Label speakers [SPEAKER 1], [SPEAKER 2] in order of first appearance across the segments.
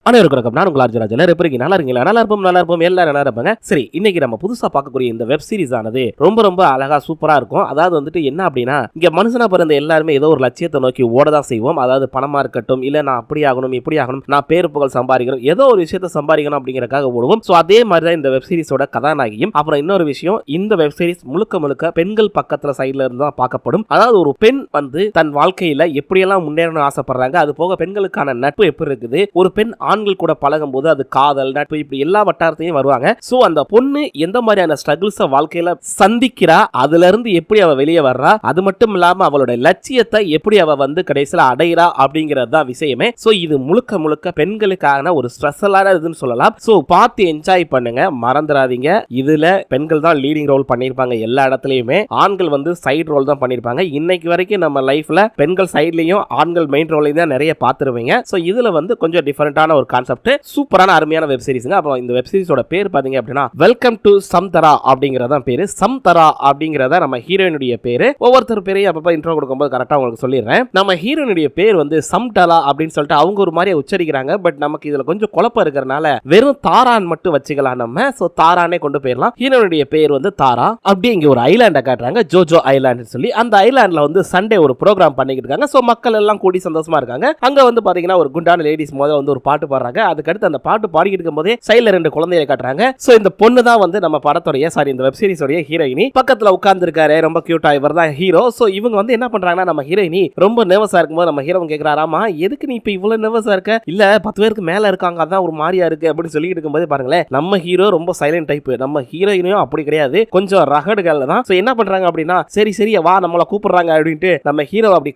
[SPEAKER 1] அனைவருக்கும் நான் உங்கள் ஆர்ஜராஜ். எல்லாரும் எப்படி நல்லா இருக்கீங்களா? நல்லா இருப்போம் எல்லாரும் நல்லா இருப்பாங்க. சரி, இன்னைக்கு நம்ம புதுசா பார்க்கக்கூடிய இந்த வெப் சீரிஸ் ஆனது ரொம்ப ரொம்ப அழகா சூப்பரா இருக்கும். அதாவது வந்துட்டு என்ன அப்படின்னா, இங்க மனுஷனா பிறந்த எல்லாருமே ஏதோ ஒரு லட்சியத்தை நோக்கி ஓடதான் செய்வோம். அதாவது பணமா இருக்கட்டும், இல்ல நான் அப்படி ஆகணும் இப்படி ஆகணும், நான் பேரு புகழ் சம்பாதிக்கணும், ஏதோ ஒரு விஷயத்தை சம்பாதிக்கணும் அப்படிங்கறக்காக ஓடுவோம். சோ அதே மாதிரி தான் இந்த வெப் சீரிஸோட கதாநாயகியும். அப்புறம் இன்னொரு விஷயம், இந்த வெப் சீரிஸ் முழுக்க முழுக்க பெண்கள் பக்கத்துல சைட்ல இருந்து தான் பார்க்கப்படும். அதாவது ஒரு பெண் வந்து தன் வாழ்க்கையில எப்படியெல்லாம் முன்னேறணும்னு ஆசைப்படுறாங்க, அது போக பெண்களுக்கான நட்பு எப்படி இருக்குது, ஒரு பெண் ஆண்கள் கூட பழகும் போது அது காதல் நட்பு இப்படி எல்லா வட்டாரத்தையும் வருவாங்க. சோ அந்த பொண்ணு எந்த மாதிரியான ஸ்ட்ரகிள்ஸ் வாழ்க்கையில சந்திக்கிறா, அதுல இருந்து எப்படி அவ வெளியே வர்றா, அது மட்டும் இல்லாம அவளோட லட்சியத்தை எப்படி அவ வந்து கடைசியில அடையிறா அப்படிங்கிறது தான் விஷயமே. சோ இது முழுக்க முழுக்க பெண்களுக்கான ஒரு ஸ்பெஷலான இதுன்னு சொல்லலாம். சோ பார்த்து என்ஜாய் பண்ணுங்க, மறந்துடாதீங்க. இதுல பெண்கள் தான் லீடிங் ரோல் பண்ணிருப்பாங்க எல்லா இடத்துலயுமே, ஆண்கள் வந்து சைடு ரோல் தான் பண்ணிருப்பாங்க. இன்னைக்கு வரைக்கும் நம்ம லைஃப்ல பெண்கள் சைட்லயும் ஆண்கள் மெயின் ரோலையும் தான் நிறைய பார்த்துருவீங்க. சோ இதுல வந்து கொஞ்சம் டிஃபரெண்டான ஒரு கான்செப்ட், சூப்பரான அருமையான வெப் சீரிஸ்ங்க. அப்புறம் இந்த வெப் சீரிஸோட பேர் பாத்தீங்க அப்படின்னா வெல்கம் டு சம்தரா அப்படிங்கறத பேரு. சம்தரா அப்படிங்கறத நம்ம ஹீரோயினுடைய பேரு. ஒவ்வொருத்தர் பேரையும் அப்பப்ப இன்ட்ரோ கொடுக்கும்போது கரெக்டா உங்களுக்கு சொல்லிடுறேன். நம்ம ஹீரோயினுடைய பேர் வந்து சம்டலா அப்படின்னு சொல்லிட்டு அவங்க ஒரு மாதிரி உச்சரிக்கிறாங்க. பட் நமக்கு இதுல கொஞ்சம் குழப்பம் இருக்கிறனால வெறும் தாரான் மட்டும் வச்சுக்கலாம் நம்ம. சோ தாரானே கொண்டு போயிடலாம். ஹீரோயினுடைய பேர் வந்து தாரா. அப்படியே இங்க ஒரு ஐலாண்ட காட்டுறாங்க, ஜோஜோ ஐலாண்ட் சொல்லி. அந்த ஐலாண்ட்ல வந்து சண்டே ஒரு ப்ரோக்ராம் பண்ணிக்கிட்டு இருக்காங்க. சோ மக்கள் எல்லாம் கூடி சந்தோஷமா இருக்காங்க. அங்க வந்து பாத்தீங்கன்னா ஒரு குண்டான லேடிஸ் முதல்ல வந்து ஒரு பாட்டு பாடுறாங்க. அதுக்கடுத்து அந்த பாட்டு பாடிக்கிட்டு இருக்கும்போதே சைடுல ரெண்டு குழந்தைகளை காட்டுறாங்க. சோ இந்த பொண்ணு தான் வந்து நம்ம படத்தோடைய இந்த வெப் சீரிஸோட ஹீரோயினி. பக்கத்துல உட்கார்ந்து இருக்காரு, ரொம்ப கியூட்டா, இவர் தான் ஹீரோ. சோ இவங்க வந்து என்ன பண்றாங்கன்னா, நம்ம ஹீரோயினி ரொம்ப நர்வஸா இருக்கும்போது நம்ம ஹீரோவும் கேக்குறாராமா, எதுக்கு நீ இப்ப இவ்வளவு நர்வஸா இருக்க? இல்ல 10 பேருக்கு மேல இருக்காங்க அதான் ஒரு மாதிரியா இருக்கு அப்படின்னு சொல்லிட்டு இருக்கும்போது பாருங்களேன், நம்ம ஹீரோ ரொம்ப சைலண்ட் டைப், நம்ம ஹீரோயினும் அப்படி கிடையாது, கொஞ்சம் ரகடுகள் தான். சோ என்ன பண்றாங்க அப்படின்னா, சரி சரி வா நம்மள கூப்பிடுறாங்க அப்படின்ட்டு நம்ம ஹீரோ அப்படி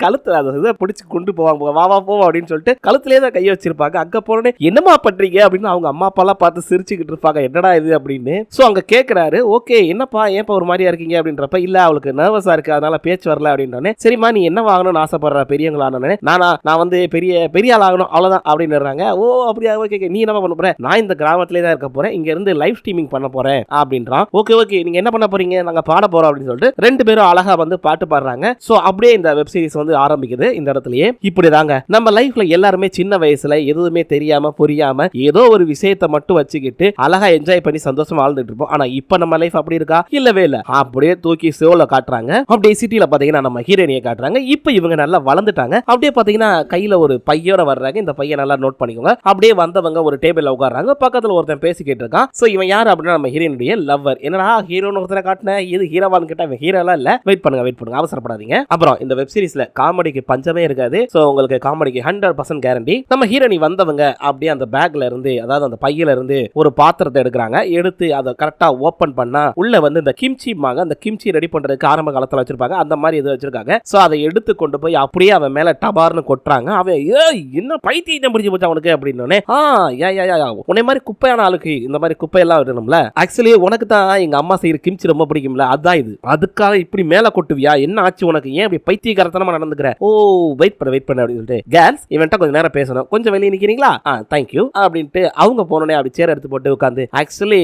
[SPEAKER 1] கழுத்து அதை பிடிச்சு கொண்டு போவாங்க, வா வா போவோம் அப்படின்னு சொல்லிட்டு கழுத்துலேயே தான் கையை வச்சிருப்பாங்க. அங்க போனே என்னமா பண்றீங்க அப்படின்னு அவங்க அம்மா அப்பா எல்லாம் பார்த்து சிரிச்சுக்கிட்டு இருப்பாங்க, என்னடா இது அப்படின்னு. சோ அங்க கேக்குறாரு, ஓகே என்னப்பா ஏன்ப்பா ஒரு மாதிரியா இருக்கீங்க அப்படின்றப்ப, இல்ல அவளுக்கு நர்வஸா இருக்கு அதனால பேச்சு வரல அப்படின்றானே. சரிம்மா நீ என்ன வாங்கணும்னு ஆசைப்படுற பெரியவங்களானே? நான் வந்து பெரிய ஆள் ஆகணும் அவ்வளவுதான் அப்படின்றாங்க. ஓ அப்படியா, ஓகே நீ என்ன பண்ண போற? நான் இந்த கிராமத்திலே தான் இருக்க போறேன், இங்க இருந்து லைவ் ஸ்ட்ரீமிங் பண்ண போறேன் அப்படின்றான். ஓகே நீங்க என்ன பண்ண போறீங்க? நாங்க பாட போறோம் அப்படின்னு சொல்லிட்டு ரெண்டு பேரும் அழகா வந்து பாட்டு பாடுறாங்க. சோ அப்படியே இந்த வெப் சீரிஸ் வந்து ஆரம்பிக்குது. இந்த இடத்துலயே இப்படிதாங்க நம்ம லைஃப்ல எல்லாருமே சின்ன வயசுல எதுவுமே தெரியாம புரியாம ஏதோ ஒரு விஷயத்தை மட்டும் வச்சுக்கிட்டு அழகா என்ஜாய் பண்ணி சந்தோஷமா வாழ்ந்துட்டு இருப்போம். ஆனா இப்ப நம்ம லைஃப் அப்படி இருக்கா? இல்லவே இல்ல. அப்படியே தூக்கி சோல காட்டுறாங்க. அப்படியே சிட்டில பாத்தீங்கன்னா நம்ம ஹீரோயினியை காட்டுறாங்க. இப்ப இவங்க நல்லா வளர்ந்துட்டாங்க. அப்படியே பாத்தீங்கன்னா கையில ஒரு பையோட வர்றாங்க. இந்த பையை நல்லா நோட் பண்ணிக்கோங்க. அப்படியே வந்தவங்க ஒரு டேபிள்ல உட்கார்றாங்க. பக்கத்துல ஒருத்தன் பேசிக்கிட்டு இருக்கான். சோ இவன் யாரு அப்படின்னா நம்ம ஹீரோயினுடைய லவ்வர். என்னடா ஹீரோன்னு ஒருத்தனை காட்டின, இது ஹீரோவான்னு கேட்டா ஹீரோ எல்லாம் இல்ல. வெயிட் பண்ணுங்க அவசரப்படாதீங்க. அப்புறம் இந்த வெப் சீரிஸ்ல காமெடிக்கு பஞ்சமே இருக்காது. சோ உங்களுக்கு காமெடிக்கு 100% கேரண்டி. நம்ம ஹீரோயினி வந்தவங்க அப்படியே அந்த பேக்ல இருந்து, அதாவது அந்த பையில இருந்து ஒரு பாத்திரத்தை எடுக்கிறாங்க. எடுத்து அதை கரெக்டா ஓபன் பண்ணா உள்ள வந்து இந்த கிம்ச்சி மாங்க, அந்த கிம்ச்சி ரெடி பண்றதுக்கு ஆரம்ப காலத்துல வச்சிருப்பாங்க, அந்த மாதிரி இது வச்சிருக்காங்க. சோ அதை எடுத்து கொண்டு போய் அப்படியே அவன் மேல டபார்னு கொட்டுறாங்க. அவன் என்ன பைத்தியம் பிடிச்சு போச்சு அவனுக்கு அப்படின்னு. உன்னை மாதிரி குப்பையான ஆளுக்கு இந்த மாதிரி குப்பையெல்லாம் விடணும்ல, ஆக்சுவலி உனக்கு தான் எங்க அம்மா செய்யற கிம்ச்சி ரொம்ப பிடிக்கும்ல, அதான் இது, அதுக்காக இப்படி மேல கொட்டுவியா, என்ன ஆச்சு உனக்கு, ஏன் இப்படி பைத்தியக்காரத்தனமா நடந்துக்கிற? ஓ வெயிட் பண்ண அப்படின்னு சொல்லிட்டு, கேர்ள்ஸ் இவன்ட்ட கொஞ்சம் நேரம் பேசணும், கொஞ்சம் வெளியே நிக்கிறீங்களா? தேங்க்யூ அப்படின்ட்டு அவங்க போனோடனே அப்படி சேர் எடுத்து போட்டு உட்காந்து, ஆக்சுவலி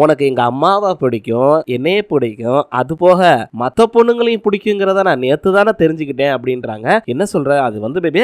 [SPEAKER 1] உனக்கு எங்க அம்மாவை பிடிக்கும், என்னையே பிடிக்கும், அது போக மத்த பொண்ணுங்களையும் பிடிக்குங்கிறத நான் நேத்து தானே தெரிஞ்சுக்கிட்டேன் அப்படின்றாங்க. என்ன சொல்ற? அது வந்து பேபி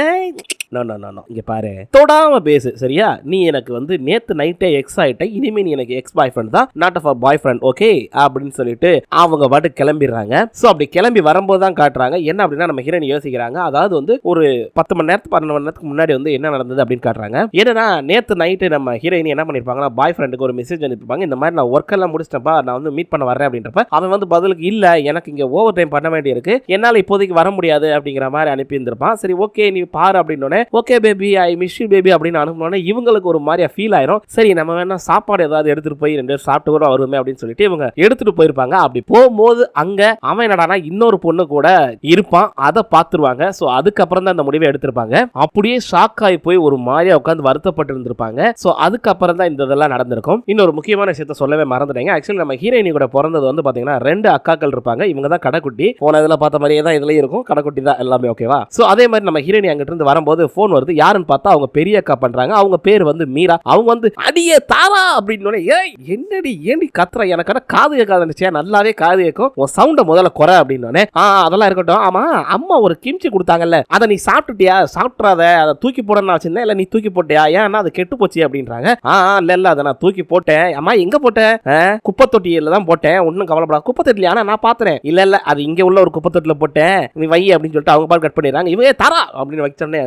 [SPEAKER 1] இங்க பாரு, தொடாம பேசு சரியா? நீ எனக்கு வந்து நேத்து நைட்டே எக்ஸ் ஆயிட்ட, இனிமே நீ எனக்கு எக்ஸ் பாய் ஃப்ரெண்ட் தான், not of bye friend, okay அப்படின்னு சொல்லிட்டு அவங்க பாட்டு கிளம்பிடுறாங்க. சோ அப்படி கிளம்பி வரும்போது தான் காட்டுறாங்க என்ன அப்படின்னா, நம்ம ஹீரோயின் யோசிக்கிறாங்க. அதாவது வந்து ஒரு 10 மணி நேரத்துக்கு 12 மணி நேரத்துக்கு முன்னாடி வந்து என்ன நடந்தது அப்படின்னு காட்டுறாங்க. என்னன்னா நேத்து நைட்டு நம்ம ஹீரோயின் என்ன பண்ணிருப்பாங்கன்னா, பாய் ஃப்ரெண்டுக்கு ஒரு மெசேஜ் அனுப்பிப்பாங்க, இந்த மாதிரி நான் ஒர்க் எல்லாம் முடிச்சிட்டப்பா, நான் வந்து மீட் பண்ண வரேன் அப்படின்றப்ப அவன் வந்து பதிலுக்கு இல்ல எனக்கு இங்க ஓவர் டைம் பண்ண வேண்டி இருக்கு, என்னால இப்போதைக்கு வர முடியாது அப்படிங்கிற மாதிரி அனுப்பி இருந்திருப்பான். சரி ஓகே நீ பாரு அப்படின்னு, okay baby I miss you baby அப்படின்னு அனுப்பினோடனே இவங்களுக்கு ஒரு மாதிரியா ஃபீல் ஆயிரும். சரி நம்ம வேணா சாப்பாடு ஏதாவது எடுத்துட்டு போய் 2 பேரும் சாப்பிட்டு கூட வருமே அப்படின்னு சொல்லிட்டு இவங்க எடுத்துட்டு போயிருப்பாங்க. அப்படி போகும்போது அங்க அவன் என்னடானா இன்னொரு பொண்ணு கூட இருப்பான், அதை பார்த்துருவாங்க. சோ அதுக்கப்புறம் தான் அந்த முடிவை எடுத்திருப்பாங்க. அப்படியே ஷாக் ஆகி போய் ஒரு மாதிரியா உட்காந்து வருத்தப்பட்டு இருந்திருப்பாங்க. சோ அதுக்கப்புறம் தான் இந்த இதெல்லாம் நடந்திருக்கும். இன்னொரு முக்கியமான விஷயத்த சொல்லவே மறந்துட்டேங்க. ஆக்சுவலி நம்ம ஹீரோயினி கூட பிறந்தது வந்து பாத்தீங்கன்னா 2 அக்காக்கள் இருப்பாங்க. இவங்க தான் கடைக்குட்டி. போன இதுல பார்த்த மாதிரியே தான் இதுலயும் இருக்கும், கடைக்குட்டி தான் எல்லாமே, ஓகேவா? சோ அதே மாதிரி நம்ம ஹீரோயினி அங்கிட்டு இருந்து வரும்போது போன் வருது. யாருன்னு பார்த்தா அவங்க பெரிய அக்கா பண்றாங்க. அவங்க பேர் வந்து மீரா. அவங்க வந்து அடியே தாரா அப்படின்னு, ஏய் என்னடி ஏண்டி கத்துற, எனக்கு காது கேட்காதுச்சே, நல்லாவே காது கேட்கும், உன் சவுண்ட முதல்ல குறை அப்படின்னு. அதெல்லாம் இருக்கட்டும், ஆமா அம்மா ஒரு கிம்ச்சி கொடுத்தாங்கல்ல, அதை நீ சாப்பிட்டுட்டியா? சாப்பிட்றாத, அதை தூக்கி போடணும் வச்சிருந்தேன், இல்ல நீ தூக்கி போட்டியா? ஏன்னா அது கெட்டு போச்சு அப்படின்றாங்க. இல்ல அதை நான் தூக்கி போட்டேன். அம்மா எங்க போட்டேன்? குப்பை தொட்டியில தான் போட்டேன். ஒன்னும் கவலைப்படாத. குப்பை தொட்டில ஆனா நான் பாத்துறேன். இல்ல அது இங்க உள்ள ஒரு குப்பை தொட்டில போட்டேன், நீ வை அப்படின்னு சொல்லிட்டு அவங்க பாட்டு கட் பண்ணிடுறாங்க. இவங்க தரா அப்படின்னு வச்சோடனே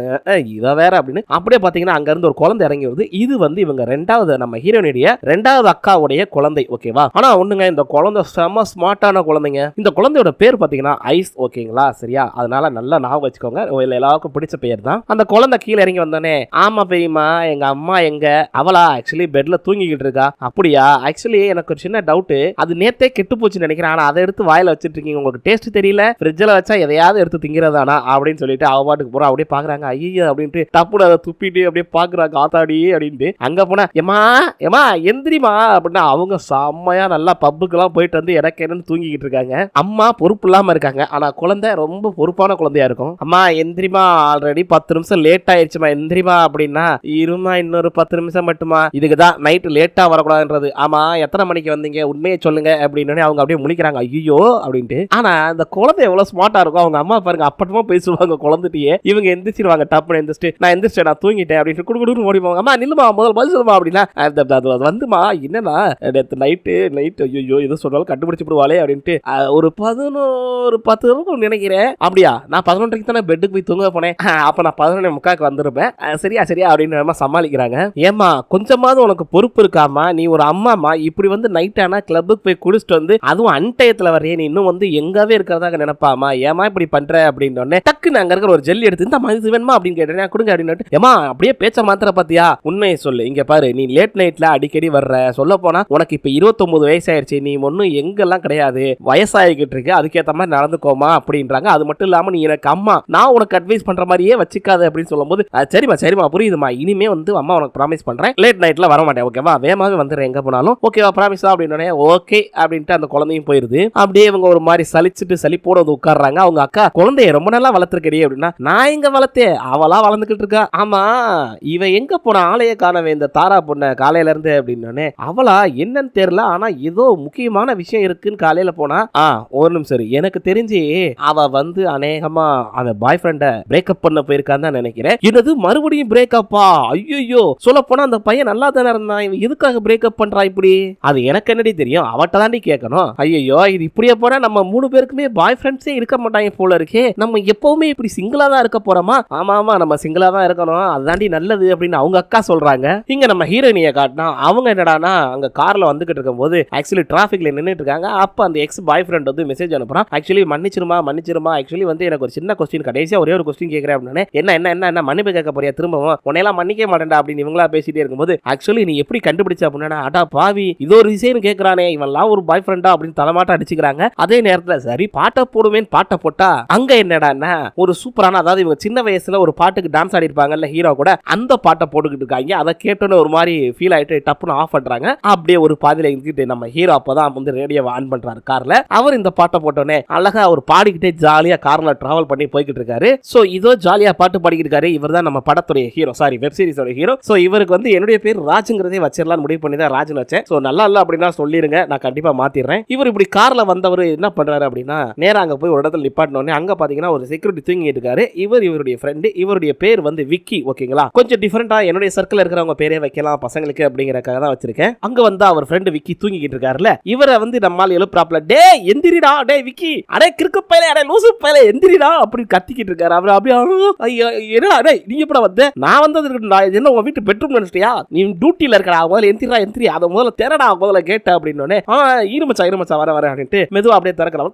[SPEAKER 1] இத வேற அப்படின்னு அப்படியே பாத்தீங்கன்னா அங்க இருந்து ஒரு குழந்தை இறங்கி வருது. இது வந்து இவங்க ரெண்டாவது நம்ம ஹீரோனுடைய ரெண்டாவது அக்காவுடைய குழந்தை. ஓகேவா? ஆனா ஒண்ணுங்க, இந்த குழந்தை செம ஸ்மார்ட்டான குழந்தைங்க. இந்த குழந்தையோட பேர் பாத்தீங்கன்னா ஐஸ். ஓகேங்களா? சரியா? அதனால நல்லா ஞாபகம் வச்சுக்கோங்க. எல்லாருக்கும் பிடிச்ச பேர் தான். அந்த குழந்தை கீழே இறங்கி வந்தானே, ஆமா பெரியமா எங்க அம்மா எங்க? அவளா ஆக்சுவலி பெட்ல தூங்கிக்கிட்டு இருக்கா. அப்படியா? ஆக்சுவலி எனக்கு ஒரு சின்ன டவுட், அது நேத்தே கெட்டு போச்சுன்னு நினைக்கிறேன். ஆனா அதை எடுத்து வாயில வச்சிட்டு இருக்கீங்க, உங்களுக்கு டேஸ்ட் தெரியல? ஃப்ரிட்ஜ்ல வச்சா எதையாவது எடுத்து திங்கிறதானா அப்படின்னு சொல்லிட்டு அவ பாட்டுக்கு போறா. அப்படியே பாக்குறாங்க. ஐயோ அப்படின்ட்டு டப்புனு அதை துப்பிட்டு அப்படியே பாக்குறாங்க. ஆத்தாடி அப்படின்ட்டு அங்க போனா ஏமா ஏமா எந்திரிமா அப்படின்னா அவங்க செம்மையா நல்லா பப்புக்கு எல்லாம் போயிட்டு வந்து எனக்கு என்னன்னு தூங்கிக்கிட்டு இருக்காங்க. அம்மா பொறுப்பு இல்லாம இருக்காங்க. ஆனா குழந்தை ரொம்ப பொறுப்பான குழந்தையா இருக்கும். அம்மா எந்திரிமா, ஆல்ரெடி 10 நிமிஷம் லேட் ஆயிடுச்சுமா, எந்திரிமா அப்படின்னா இருமா இன்னொரு 10 நிமிஷம் மட்டுமா, இதுக்குதான் நைட்டு லேட்டா வரக்கூடாதுன்றது. ஆமா எத்தனை மணிக்கு வந்தீங்க, உண்மையை சொல்லுங்க அப்படின்னு அவங்க அப்படியே முழிக்கிறாங்க. ஐயோ அப்படின்ட்டு. ஆனா அந்த குழந்தை எவ்வளவு ஸ்மார்ட்டா இருக்கும். அவங்க அம்மா பாருங்க அப்பட்டமா பேசுவாங்க குழந்தையே. இவங்க எந்திரிச்சிருவாங்க. டப்புன்னு எந்திரிச்சிட்டு நான் எந்திரிச்சேன், நான் தூங்கிட்டேன் அப்படின்னு குடுக்குன்னு ஓடி போவாங்க. அம்மா நில்லுமா, முதல்ல பதில் சொல்லுமா அப்படின்னா அது வந்துமா என்னன்னா நைட்டு ஐயோ எது சொன்னாலும் கண்டுபிடிச்சு விடுவாளே அப்படின்ட்டு ஒரு 11:10 நினைக்கிறேன். அப்படியா? நான் 11:30 தானே பெட்டுக்கு போய் தூங்க போனேன். அப்ப நான் 11:45 வந்திருப்பேன். சரியா அப்படின்னு சமாளிக்கிறாங்க. ஏமா கொஞ்சமாவது உனக்கு பொறுப்பு இருக்காமா? நீ ஒரு அம்மாமா, இப்படி வந்து நைட் ஆனா கிளப்புக்கு போய் குடிச்சிட்டு வந்து அதுவும் அன்டயத்துல வரையே நீ இன்னும் வந்து எங்கவே இருக்கிறதாக நினைப்பாமா? ஏமா இப்படி பண்ற அப்படின்னு டக்குன்னு அங்க இருக்கிற ஒரு ஜெல்லி எடுத்து இந்த மாதிரி வேணுமா அப்படின்னு கேட்டேன். கொடுங்க அப்படின்னு. ஏமா அப்படியே பேச்ச மாத்திர பாத்தியா? உண்மையை சொல்லு. இங்க பாரு, நீ லேட் நைட்ல அடிக்கடி வர்ற. சொல்ல போனா உனக்கு இப்ப 29 வயசாயிருச்சு. நீ ஒன்னும் எங்கெல்லாம் கிடையாது, வயசாகிக்கிட்டு இருக்கு. அதுக்கேற்ற மாதிரி நடந்துக்கோமா அப்படின்றாங்க. அது மட்டும் இல்லாம நீ எனக்கு அம்மா, நான் உனக்கு அட்வைஸ் பண்ற மாதிரியே வச்சுக்காது அப்படின்னு சொல்லும்போது சரிமா புரியுதுமா, இனிமே வந்து அம்மா உனக்கு ப்ராமிஸ் பண்றேன், லேட் நைட்ல வர மாட்டேன். ஓகேவா? வேகமாவே வந்துடுறேன் எங்க போனாலும். ஓகேவா? ப்ராமிஸா அப்படின்னு. ஓகே அப்படின்ட்டு அந்த குழந்தையும் போயிருது. அப்படியே இவங்க ஒரு மாதிரி சலிப்போட வந்து உட்கார்றாங்க. அவங்க அக்கா, குழந்தைய ரொம்ப நல்லா வளர்த்துருக்கடி அப்படின்னா, நான் எங்க வளர்த்தேன், அவளா வளர்ந்துகிட்டு இருக்கா. ஆமா இவ எங்க போன, ஆளைய காணவே இந்த தாரா பொண்ண காலையில இருந்து அப்படின்னு. அவளா என்னன்னு தெரியல, ஆனா ஏதோ முக்கியமான விஷயம் இருக்குன்னு காலையில போனா. ஒரு நிமிஷம், எனக்கு தெரிஞ்சு அவ வந்து அநேகமா அவன் பாய் ஃப்ரெண்ட பிரேக்கப் பண்ண போயிருக்கான்னு தான் நினைக்கிறேன். என்னது மறுபடியும் பிரேக்கப்பா? ஐயோ, சொல்ல போனா அந்த பையன் நல்லா தானே இருந்தான், இவன் எதுக்காக பிரேக்கப் பண்றா இப்படி? அது எனக்கு என்னடி தெரியும், அவட்ட தாண்டி கேட்கணும். ஐயோ இது இப்படியே போனா நம்ம 3 பேருக்குமே பாய் ஃப்ரெண்ட்ஸே இருக்க மாட்டாங்க போல இருக்கே. நம்ம எப்பவுமே இப்படி சிங்கிளா தான் இருக்க போறோமா? ஆமா நம்ம சிங்கிளா தான் இருக்கணும், அதுதாண்டி நல்லது அப்படின்னு அவங்க அக்கா சொல்றாங்க. இங்க நம்ம ஹீரோயினிய காட்டினா அவங்க என்னடானா அங்க கார்ல வந்துகிட்டு இருக்கும் போது ஆக்சுவலி டிராபிக்ல நின்னுட்டு இருக்காங்க. அப்ப அந்த எக்ஸ் பாய் ஃப்ரெண்ட் வந்து மெசேஜ் அனுப்புறான். ஆக்சுவலி மன்னிச்சிருமா ஆக்சுவலி வந்து எனக்கு ஒரு சின்ன கொஸ்டின், கடைசியா ஒரே ஒரு கொஸ்டின் கேட்கிறேன் அப்படின்னு. என்ன மன்னிப்பு கேட்க போறியா திரும்பவும்? உன்னையெல்லாம் மன்னிக்க மாட்டேன்டா அப்படின்னு இவங்களா பேசிட்டே இருக்கும்போது ஆக்சுவலி நீ எப்படி கண்டுபிடிச்ச அப்படின்னா, அடா பாவி இது ஒரு விஷயம் கேட்கறானே, இவன்லாம் ஒரு பாய் ஃப்ரெண்டா அப்படின்னு தலைமாட்ட அடிச்சுக்கிறாங்க. அதே நேரத்துல சரி பாட்டை போடுவேன், பாட்டை போட்டா அங்க என்னடான்னா ஒரு சூப்பரான, அதாவது இவங்க சின்ன வயசுல ஒரு பாட்டுக்கு டான்ஸ் ஆடி இருப்பாங்கல்ல ஹீரோ கூட, அந்த பாட்டை போட்டுக்கிட்டு இருக்காங்க. அதை கேட்டோன்னு ஒரு மாதிரி ஃபீல் ஆயிட்டு டப்புன்னு ஆஃப் பண்றாங்க. அப்படியே ஒரு பாதியில இருந்துட்டு நம்ம ஹீரோ அப்பதான் வந்து ரேடியோவை ஆன் பண்றாரு கார்ல. அவர் இந்த பாட்டை போட்டோன்னே அழகா அவர் பாடிக்கிட்டே ஜாலியா கார்ல டிராவல் பண்ணி போய்கிட்டு இருக்காரு. சோ இதோ ஜாலியா பாட்டு பாடிக்கிட்டு இருக்காரு. இவர் தான் நம்ம படத்துடைய ஹீரோ, சாரி வெப் சீரிஸோட ஹீரோ. சோ இவருக்கு வந்து என்னுடைய பேர் ராஜுங்கிறதே வச்சிடலாம்னு முடிவு பண்ணி தான் ராஜுன்னு வச்சேன். சோ நல்லா இல்ல அப்படின்னா சொல்லிருங்க, நான் கண்டிப்பா மாத்திடுறேன். இவர் இப்படி கார்ல வந்தவர் என்ன பண்றாரு அப்படின்னா, நேரா அங்க போய் ஒரு இடத்துல நிப்பாட்டினோடனே அங்க பாத்தீங்கன்னா ஒரு செக்யூரிட்டி தூங்கிட்டு இருக்காரு. இவருடைய ஃப்ரெண்டு, இவருடைய பேர் வந்து விக்கி. ஓகேங்களா? கொஞ்சம் டிஃபரெண்டா என்னுடைய சர்க்கிள் இருக்கிறவங்க பேரே வைக்கலாம் பசங்களுக்கு அப்படிங்கறக்காக தான் வச்சிருக்கேன். அங்க வந்து அவர் ஃப்ரெண்டு விக்கி தூங்கிட்டு இருக்காருல, இவரை வந்து நம்மால் எழுப்புறாப்ல, டே எந்திரிடா, டே விக்கி, அடே கிறுக்கு பையலே, அடே லூசு பையலே எந்திரிடா அப்படி கத்திக்கிட்டு இருக்காரு. அவர் அப்படியே என்னடா டேய் நீ எப்படா வந்த? நான் வந்தது என்ன உங்க வீட்டு பெட்ரூம் நினைச்சிட்டியா? நீ டியூட்டில இருக்கடா, முதல்ல எந்திரி அதை முதல்ல திறடா, முதல்ல கேட்ட அப்படின்னு. இருமச்சா வர அப்படின்ட்டு மெதுவா அப்படியே திறக்கலாம்.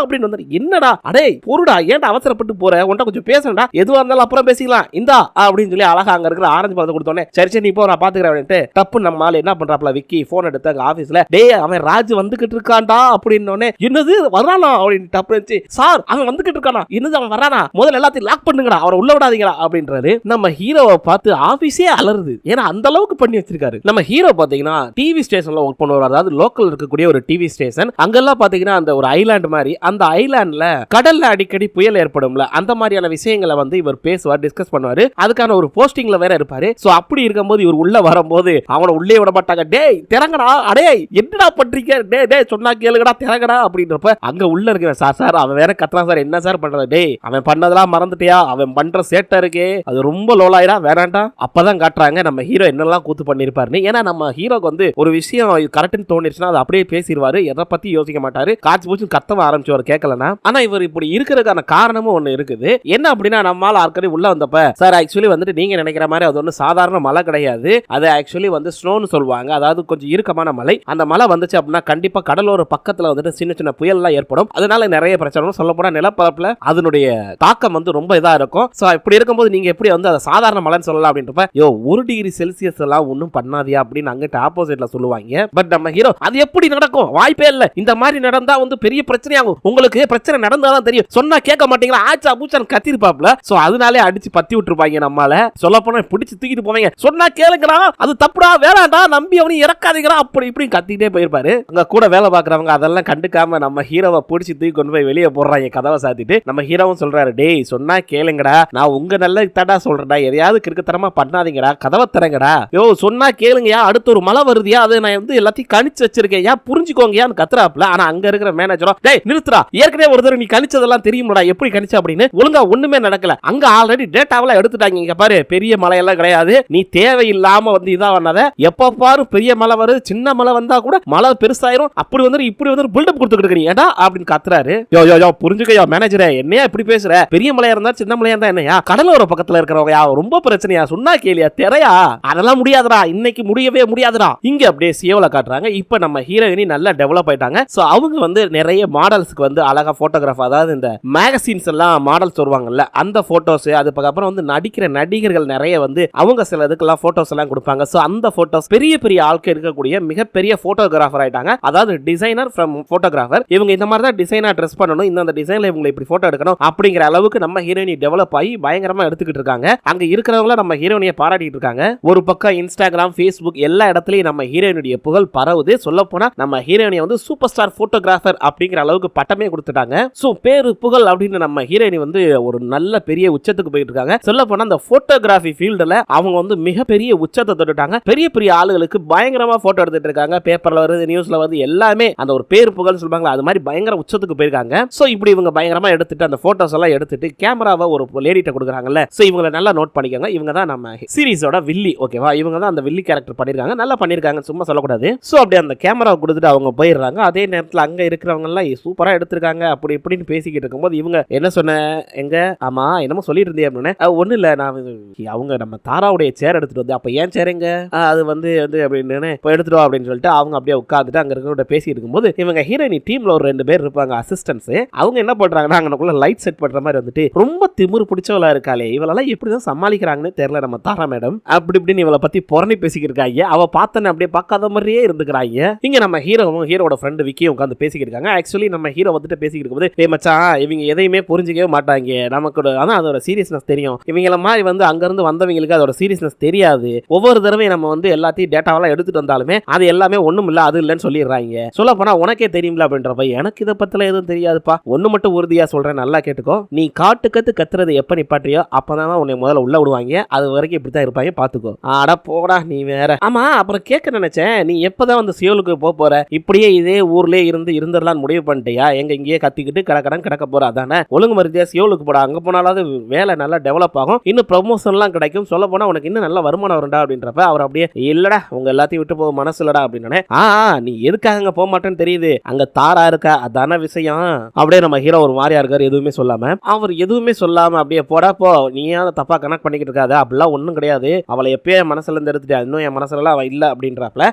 [SPEAKER 1] அப்படின்னு வந்து என்னடா அடே பொருடா, ஏன்டா அவசரப்பட்டு போற, உன்ட்ட கொஞ்சம் பேசணும்டா, எதுவா இருந்தாலும் அப்புறம் பேசிக்கலாம் இந்தா அப்படின்னு சொல்லி அழகா அங்க இருக்கிற ஆரஞ்சு பழத்தை கொடுத்தோன்னே சரி நீ போ நான் பாத்துக்கிறேன் அப்படின்ட்டு டப்பு நம்ம ஆளு என்ன பண்றாப்ல விக்கி போன் எடுத்து அங்க ஆபீஸ்ல, டேய் அவன் ராஜு வந்துகிட்டு இருக்கான்டா அப்படின்னு. என்னது வரானா அப்படின்னு டப்பு இருந்துச்சு. சார் அவன் வந்துகிட்டு இருக்கானா? என்னது அவன் வரானா? முதல்ல எல்லாத்தையும் லாக் பண்ணுங்கடா, அவரை உள்ள விடாதீங்களா அப்படின்றாரு. நம்ம ஹீரோவை பார்த்து ஆபீஸே அலறுது. ஏன்னா அந்த அளவுக்கு பண்ணி வச்சிருக்காரு. நம்ம ஹீரோ பாத்தீங்கன்னா டிவி ஸ்டேஷன்ல ஒர்க் பண்ணுவார். அதாவது லோக்கல் இருக்கக்கூடிய ஒரு டிவி ஸ்டேஷன். அங்கெல்லாம் பாத்தீங்கன்னா அந்த ஒரு ஐலாண்ட் மாதிரி, அந்த ஐலாண்ட்ல கடல்ல அடிக்கடி புயல் ஏற்படும்ல, அந்த மாதிரியான விஷயங்களை வந்து இவர் பேசுவார், டிஸ்கஸ் பண்ணுவாரு. அதுக்கான ஒரு போஸ்டிங்ல வேற இருப்பாரு. சோ அப்படி இருக்கும்போது இவர் உள்ள வரும்போது அவனை உள்ளே விட மாட்டாங்க. டேய் திறங்கடா, அடே என்னடா பண்றீங்க, டேய் சொன்னா கேளுங்கடா திறங்கடா அப்படின்றப்ப அங்க உள்ள இருக்கிற சார் அவன் வேற கத்துறான். சார் என்ன சார் பண்றது? டேய் அவன் பண்ணதெல்லாம் மறந்துட்டியா? அவன் பண்ற சேட்டை இருக்கே அது ரொம்ப லோலாயிரா வேணாண்டா. அப்பதான் காட்டுறாங்க நம்ம ஹீரோ என்னெல்லாம் கூத்து பண்ணிருப்பாருன்னு. ஏன்னா நம்ம ஹீரோக்கு வந்து ஒரு விஷயம் கரெக்ட்னு தோணிருச்சுன்னா அதை அப்படியே பேசிடுவாரு, எதை பத்தி யோசிக்க மாட்டாரு, காட்சி பூச்சி கத்தவ ஆரம்பிச்சுவாரு கேட்கலனா. ஆனா இவர் இப்படி இருக்கிறதுக்கான காரணமும் ஒண்ணு இருக்குது. என்ன அப்படின்னா நம்மால ஆல்ரெடி உள்ள வந்தப்ப சார் ஆக்சுவலி வந்துட்டு நீங்க நினைக்கிற மாதிரி அது ஒன்றும் சாதாரண மலை கிடையாது, அது ஆக்சுவலி வந்து ஸ்னோன்னு சொல்லுவாங்க, அதாவது கொஞ்சம் இறுக்கமான மலை. அந்த மலை வந்துச்சு அப்படின்னா கண்டிப்பா கடலோர பக்கத்துல வந்துட்டு சின்ன சின்ன புயல்லாம் ஏற்படும், அதனால நிறைய பிரச்சனை. சொல்ல போனா நிலப்பரப்புல அதனுடைய தாக்கம் வந்து ரொம்ப இதா இருக்கும். சோ இப்படி இருக்கும்போது நீங்க எப்படி வந்து அதை சாதாரண மலைன்னு சொல்லலாம் அப்படின்றப்ப, யோ 1 டிகிரி செல்சியஸ் எல்லாம் ஒன்றும் பண்ணாதியா அப்படின்னு அங்கிட்ட ஆப்போசிட்ல சொல்லுவாங்க. பட் நம்ம ஹீரோ அது எப்படி நடக்கும், வாய்ப்பே இல்ல, இந்த மாதிரி நடந்தா வந்து பெரிய பிரச்சனையாகும், உங்களுக்கு பிரச்சனை நடந்தாதான் தெரியும், சொன்னா கேட்க மாட்டீங்களா, ஆச்சா பூச்சான்னு கத்திருப்பாப்ல. சோ அதனாலே அடிச்சு பத்தி விட்டுருப்பாங்க நம்மால. சொல்ல போனா பிடிச்சு தூக்கிட்டு போவாங்க, சொன்னா கேளுங்கடா, அது தப்புடா, வேணாண்டா, நம்பி அவனையும் இறக்காதீங்கடா, அப்படி இப்படி கத்திட்டே போயிருப்பாரு. அங்க கூட வேலை பாக்குறவங்க அதெல்லாம் கண்டுக்காம நம்ம ஹீரோவை பிடிச்சி தூக்கி கொண்டு போய் வெளியே போடுறாங்க கதவை சாத்திட்டு. நம்ம ஹீரோவும் சொல்றாரு, டேய் சொன்னா கேளுங்கடா, நான் உங்க நல்ல தடா சொல்றேன்டா, எதையாவது கிறுக்குத்தனமா பண்ணாதீங்கடா, கதவை தரங்கடா, யோ சொன்னா கேளுங்கயா, அடுத்து ஒரு மழை வருதியா, அதை நான் வந்து எல்லாத்தையும் கணிச்சு வச்சிருக்கேன், புரிஞ்சுக்கோங்கயான்னு கத்துறாப்ல. ஆனா அங்க இருக்கிற மேனேஜரோ, டேய் நிறுத்துறா, ஏற்கனவே ஒரு தடவை நீ கணிச்சதெல்லாம் தெரியும்டா, எப்படி கணிச்ச அப்படின்னு. ஒழுங்கா ஒண்ணுமே நடக்கல, அங்க ஆல்ரெடி டேட்டாவெல்லாம் எடுத்துட்டாங்க, இங்க பாரு பெரிய மழையெல்லாம் கிடையாது, நீ தேவையில்லாம வந்து இதா பண்ணாத, எப்ப பாரு பெரிய மழை வருது, சின்ன மழை வந்தா கூட மழை பெருசாயிரும், அப்படி வந்து இப்படி வந்து பில்டப் கொடுத்துக்கிட்டு இருக்கீங்க ஏடா அப்படின்னு கத்துறாரு. யோ யோ யோ புரிஞ்சுக்கோ மேனேஜரே, என்னையா இப்படி பேசுற, பெரிய மலையா இருந்தா சின்ன மலையா இருந்தா என்னையா, கடலோர பக்கத்துல இருக்கிறவங்க ரொம்ப பிரச்சனையா, சொன்னா கேளியா, தெரையா, அதெல்லாம் முடியாதுடா, இன்னைக்கு முடியவே முடியாதுடா. இங்க அப்படியே சியோல காட்டுறாங்க. இப்ப நம்ம ஹீரோயினி நல்லா டெவலப் ஆயிட்டாங்க. சோ அவங்க வந்து நிறைய மாடல்ஸ்க்கு வந்து அழகா போட்டோகிராஃப், அதாவது இந்த மேகசின்ஸ் எல்லாம் மாடல்ஸ் வருவாங்கல்ல அந்த போட்டோஸ், அதுக்கப்புறம் வந்து நடிக்கிற நடிகர்கள் நிறைய வந்து அவங்க சில இதுக்கெல்லாம் போட்டோஸ் எல்லாம் கொடுப்பாங்க. சோ அந்த போட்டோஸ் பெரிய பெரிய ஆட்கள் இருக்கக்கூடிய மிகப்பெரிய போட்டோகிராஃபர் ஆயிட்டாங்க, அதாவது டிசைனர் ஃப்ரம் போட்டோகிராஃபர். இவங்க இந்த மாதிரி தான் டிசைனா ட்ரெஸ் பண்ணணும், இந்த டிசைன்ல இவங்க இப்படி போட்டோ எடுக்கணும் அப்படிங்கிற அளவுக்கு நம்ம ஹீரோயினி டெவலப் ஆகி பயங்கரமா எடுத்துக்கிட்டு இருக்காங்க. அங்க இருக்கிறவங்க நம்ம ஹீரோயினியை பாராட்டிட்டு இருக்காங்க. ஒரு பக்கம் இன்ஸ்டாகிராம், ஃபேஸ்புக் எல்லா இடத்துலயும் நம்ம ஹீரோயினுடைய புகழ் பரவுது. சொல்ல போனா நம்ம ஹீரோயினியை வந்து சூப்பர் ஸ்டார் போட்டோகிராஃபர் அப்படிங்கிற அளவுக்கு பட்டமே கொடுத்துட்டாங்க. சோ பேரு புகழ் அப்படின்னு நம்ம ஹீரோயினி வந்து ஒரு நல்ல பெரிய உச்சத்துக்கு போயிட்டு இருக்காங்க. சொல்ல போனா அந்த போட்டோகிராஃபி ஃபீல்டுல அவங்க வந்து மிகப்பெரிய உச்சத்தை தொட்டுட்டாங்க. பெரிய பெரிய ஆளுகளுக்கு பயங்கரமா போட்டோ எடுத்துட்டு இருக்காங்க, பேப்பர்ல வருது, நியூஸ்ல வருது, எல்லாமே அந்த ஒரு பேர் புகழ் சொல்றாங்க, அது மாதிரி பயங்கர உச்சத்துக்கு போயிருக்காங்க. சோ இப்படி இவங்க பயங்கரமா எடுத்துட்டு அந்த போட்டோஸ் எல்லாம் எடுத்துட்டு கேமராவை ஒரு லேடிட்ட கொடுக்குறாங்கல்ல, சோ இவங்களை நல்லா நோட் பண்ணிக்கோங்க, இவங்க தான் நம்ம சீரிஸோட வில்லி, ஓகேவா, இவங்க தான் அந்த வில்லி கேரக்டர் பண்ணிருக்காங்க, நல்லா பண்ணிருக்காங்க, சும்மா சொல்லக்கூடாது. சோ அப்படி அந்த கேமராவை கொடுத்துட்டு அவங்க போயிடுறாங்க. அதே நேரத்தில் அங்க இருக்கிறவங்க எல்லாம் சூப்பரா எடுத்திருக்காங்க அப்படி இப்படின்னு பேசிக்கிட்டு இருக்கும்போது இவங்க என்ன சொன்ன எங்க, ஆமா என்னமோ சொல்லிட்டு இருந்தே அப்படின்னு, ஒண்ணு இல்ல, நான் அவங்க நம்ம தாராவுடைய சேர் எடுத்துட்டு வந்து, அப்ப ஏன் சேருங்க, அது வந்து அப்படின்னு எடுத்துட்டோம் அப்படின்னு சொல்லிட்டு அவங்க அப்படியே உட்காந்துட்டு அங்க இருக்கிற பேசிட்டு இருக்கும்போது இவங்க ஹீரோயினி டீம்ல ஒரு 2 பேர் இருப்பாங்க அசிஸ்டன்ஸ். அவங்க என்ன பண்றாங்கன்னா அங்கனக்குள்ள லைட் செட் பண்ற மாதிரி வந்துட்டு, ரொம்ப திமிரு பிடிச்சவளா இருக்காளே, இவளெல்லாம் எப்படிதான் சமாளிக்கிறாங்கன்னு தெரியல நம்ம தாரா மேடம், அப்படி இப்படின்னு இவளை பத்தி புறணி பேசிக்கிட்டு இருக்காங்க. அவ பார்த்தன அப்படியே பார்க்காத மாதிரியே இருந்துக்கிறாங்க. இங்க நம்ம ஹீரோட ஃப்ரெண்ட் விக்கியும் உட்காந்து பேசிக்கிட்டு இருக்காங்க. ஆக்சுவலி நம்ம ஹீரோ வந்துட்டு பேசிக்கிட்டு இருக்கும்போது, டேய் மச்சான் இவங்க எதையுமே புரிஞ்சிக்கவே மாட்டாங்க, நமக்கு அதான் அதோட சீரியஸ்னஸ் தெரியும், இவங்கள மாதிரி வந்து அங்க இருந்து வந்தவங்களுக்கு அதோட சீரியஸ்னஸ் தெரியாது, ஒவ்வொரு தடவையும் நம்ம வந்து எல்லாத்தையும் டேட்டாவெல்லாம் எடுத்துட்டு வந்தாலுமே அது எல்லாமே ஒண்ணும் இல்ல, அது இல்லன்னு சொல்லிடுறாங்க, சொல்ல போனா உனக்கே தெரியும்ல அப்படின்றப்ப, எனக்கு இதை பத்தில எதுவும் தெரியாதுப்பா, ஒண்ணு மட்டும் உறுதியா சொல்றேன், நல்லா கேட்டுக்கோ, நீ காட்டு கத்து கத்துறது எப்ப நிப்பாட்டியோ அப்பதான் உன்னை முதல்ல உள்ள விடுவாங்க, அது வரைக்கும் இப்படித்தான் இருப்பாங்க பாத்துக்கோ. ஆட போடா நீ வேற. ஆமா அப்புறம் கேட்க நினைச்சேன், நீ எப்பதான் வந்து சியோலுக்கு போற, இப்படியே இதே ஊர்லயே இருந்துடலாம் முடிவு பண்ணிட்டியா, எங்க இங்கேயே கத்திக்கிட்டு கடக்கடன் கிடக்க போற, அதானே, ஒழுங்கு மருதியா சியோலுக்கு போடா, அங்க போனாலாவது வேலை நல்லா டெவலப் ஆகும், இன்னும் ப்ரமோஷன் எல்லாம் கிடைக்கும், சொல்ல போனா உனக்கு இன்னும் நல்ல வருமானம் வரும்டா அப்படின்றப்ப அவர் அப்படியே இல்லடா உங்க எல்லாத்தையும் விட்டு போக மனசு இல்லடா அப்படின்னு, நீ எதுக்காக அங்க போக மாட்டேன்னு தெரியுது, அங்க தாரா இருக்கா அதான விஷயம், அப்படியே நம்ம ஹீரோ ஒரு மாதிரியா இருக்காரு, எதுவுமே சொல்லாம. அவர் எதுவுமே சொல்லாம அப்படியே போடா போ, நீ ஏன் தப்பா கனெக்ட் பண்ணிக்கிட்டு இருக்காது, அப்படிலாம் ஒண்ணும் கிடையாது, அவளை எப்பயே மனசுல இருந்து எடுத்துட்டா, இன்னும் என் மனசுல அவ இல்ல அப்படின்றப்பல,